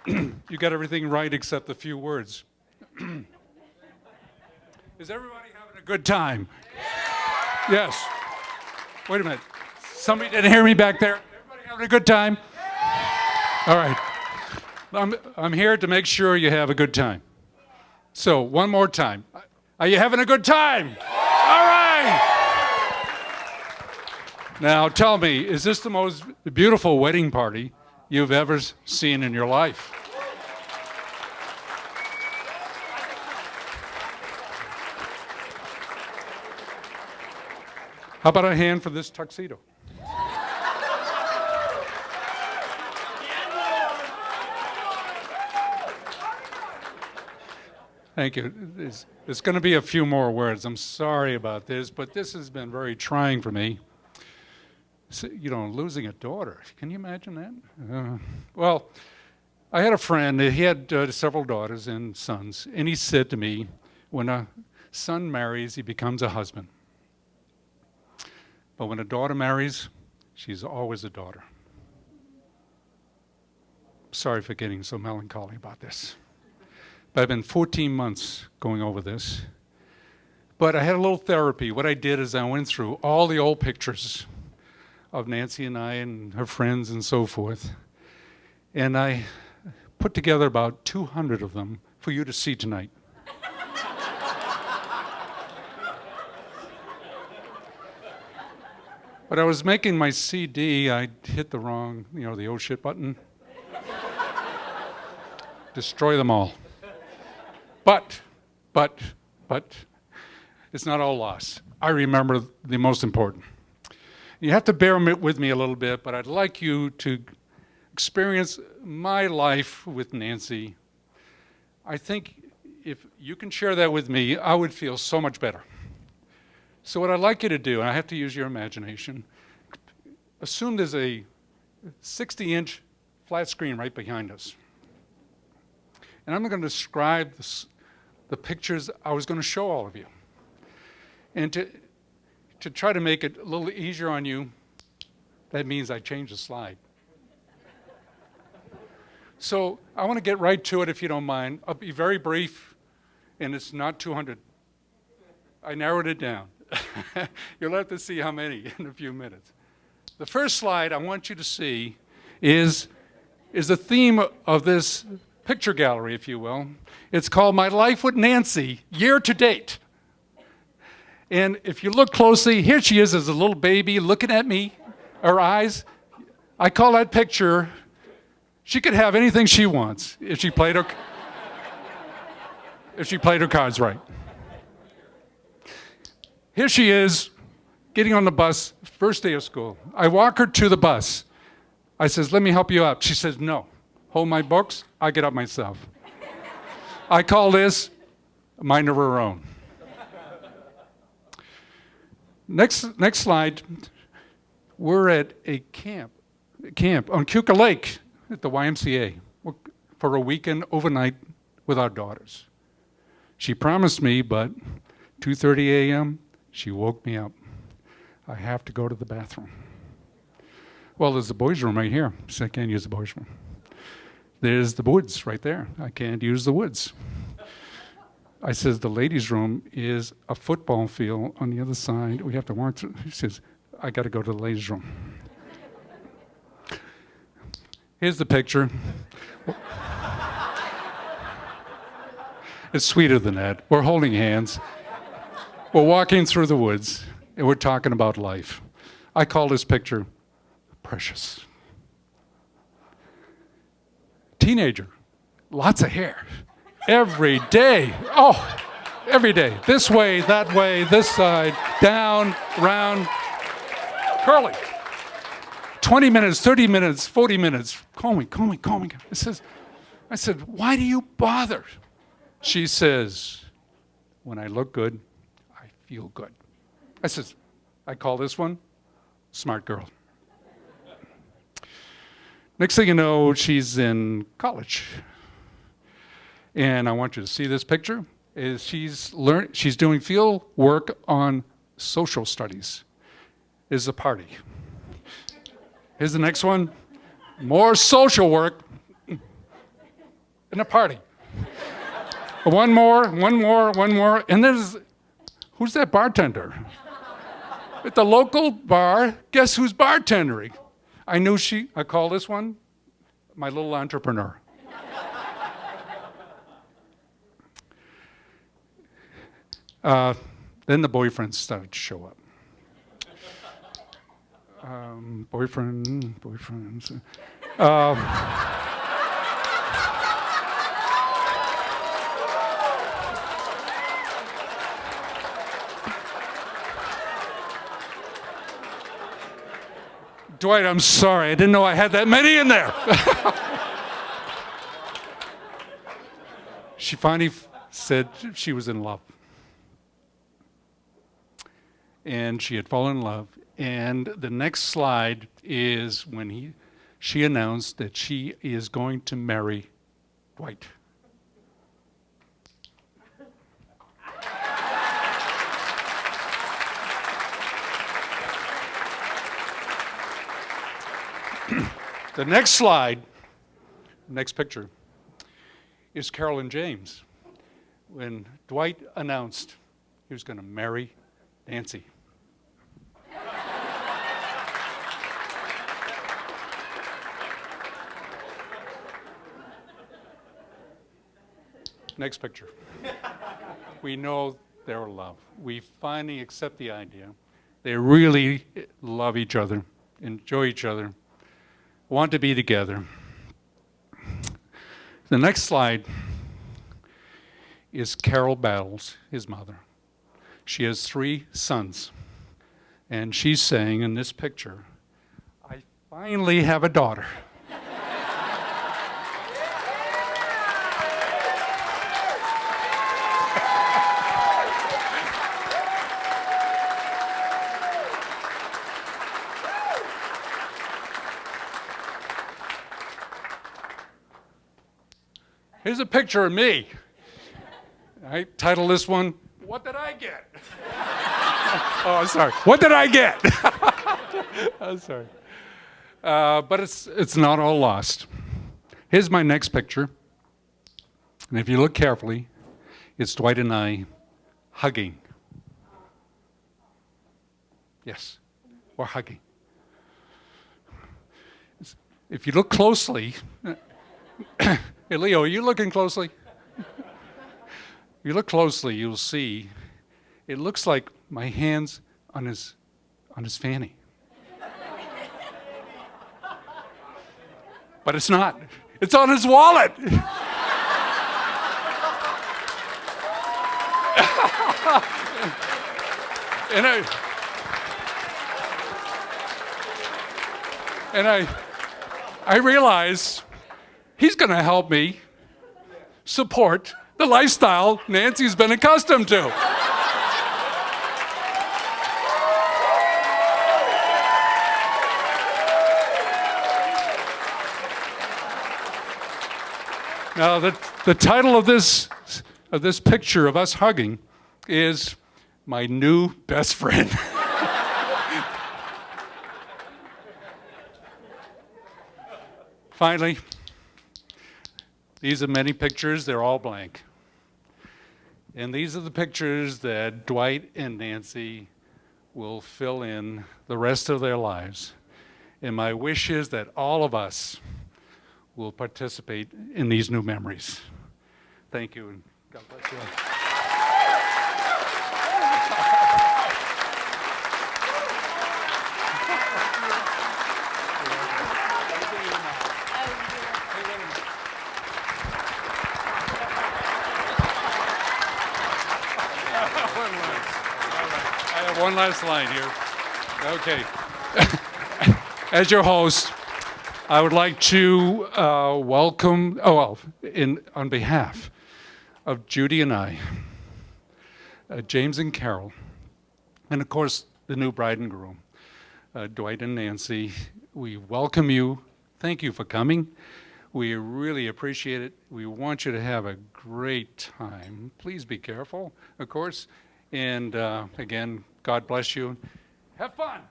You got everything right except the few words. Is everybody having a good time? Yes. Wait a minute. Somebody didn't hear me back there? Everybody having a good time? All right. I'm here to make sure you have a good time. So, one more time. Are you having a good time? All right. Now, tell me, is this the most beautiful wedding party you've ever seen in your life? How about a hand for this tuxedo? Thank you. It's going to be a few more words. I'm sorry about this, but this has been very trying for me. So, losing a daughter. Can you imagine that? Well, I had a friend. He had several daughters and sons, and he said to me, when a son marries, he becomes a husband. But when a daughter marries, she's always a daughter. Sorry for getting so melancholy about this. But I've been 14 months going over this. But I had a little therapy. What I did is I went through all the old pictures of Nancy and I and her friends and so forth. And I put together about 200 of them for you to see tonight. When I was making my CD, I hit the wrong, the oh shit button. Destroy them all. But, it's not all lost. I remember the most important. You have to bear with me a little bit, but I'd like you to experience my life with Nancy. I think if you can share that with me, I would feel so much better. So what I'd like you to do, and I have to use your imagination, assume there's a 60-inch flat screen right behind us. And I'm going to describe the pictures I was going to show all of you. And to try to make it a little easier on you, that means I change the slide. So I want to get right to it if you don't mind. I'll be very brief, and it's not 200. I narrowed it down. You'll have to see how many in a few minutes. The first slide I want you to see is the theme of this picture gallery, if you will. It's called My Life with Nancy, year to date. And if you look closely, here she is as a little baby looking at me, her eyes. I call that picture, she could have anything she wants if she played her cards right. Here she is, getting on the bus, first day of school. I walk her to the bus. I says, let me help you up. She says, no. Hold my books, I get up myself. I call this a mind of her own. Next slide. We're at a camp on Keuka Lake at the YMCA for a weekend overnight with our daughters. She promised me, but 2:30 a.m., she woke me up. I have to go to the bathroom. Well, there's the boys' room right here, so I can't use the boys' room. There's the woods right there. I can't use the woods. I says, the ladies' room is a football field on the other side. We have to walk through. He says, I got to go to the ladies' room. Here's the picture. It's sweeter than that. We're holding hands. We're walking through the woods, and we're talking about life. I call this picture precious. Teenager, lots of hair. Every day. Oh, every day. This way, that way, this side, down, round, curly. 20 minutes, 30 minutes, 40 minutes. Call me. I said, why do you bother? She says, when I look good, I feel good. I call this one smart girl. Next thing you know, she's in college. And I want you to see this picture. She's doing field work on social studies. Is a party. Here's the next one. More social work. in a party. One more, and who's that bartender? At the local bar, guess who's bartendering? I call this one my little entrepreneur. Then the boyfriends started to show up. Boyfriends. Dwight, I'm sorry. I didn't know I had that many in there. She finally said she was in love. And she had fallen in love. And the next slide is when she announced that she is going to marry Dwight. The next slide, next picture, is Carol and James when Dwight announced he was going to marry Nancy. Next picture. We know they're in love. We finally accept the idea. They really love each other, enjoy each other, want to be together. The next slide is Carol Battles, his mother. She has 3 sons. And she's saying in this picture, I finally have a daughter. Here's a picture of me. I title this one, What Did I Get? Oh, I'm sorry. What did I get? I'm sorry. But it's not all lost. Here's my next picture. And if you look carefully, it's Dwight and I hugging. Yes, we're hugging. If you look closely, hey, Leo, are you looking closely? If you look closely, you'll see it looks like my hands on his fanny. But it's not. It's on his wallet. And I realize he's going to help me support the lifestyle Nancy's been accustomed to. Now, the title of this picture of us hugging is My New Best Friend. Finally, these are many pictures. They're all blank. And these are the pictures that Dwight and Nancy will fill in the rest of their lives. And my wish is that all of us will participate in these new memories. Thank you, and God bless you. One last line here. Okay. As your host, I would like to welcome, on behalf of Judy and I, James and Carol, and of course the new bride and groom, Dwight and Nancy, we welcome you. Thank you for coming. We really appreciate it. We want you to have a great time. Please be careful, of course. And again, God bless you. Have fun.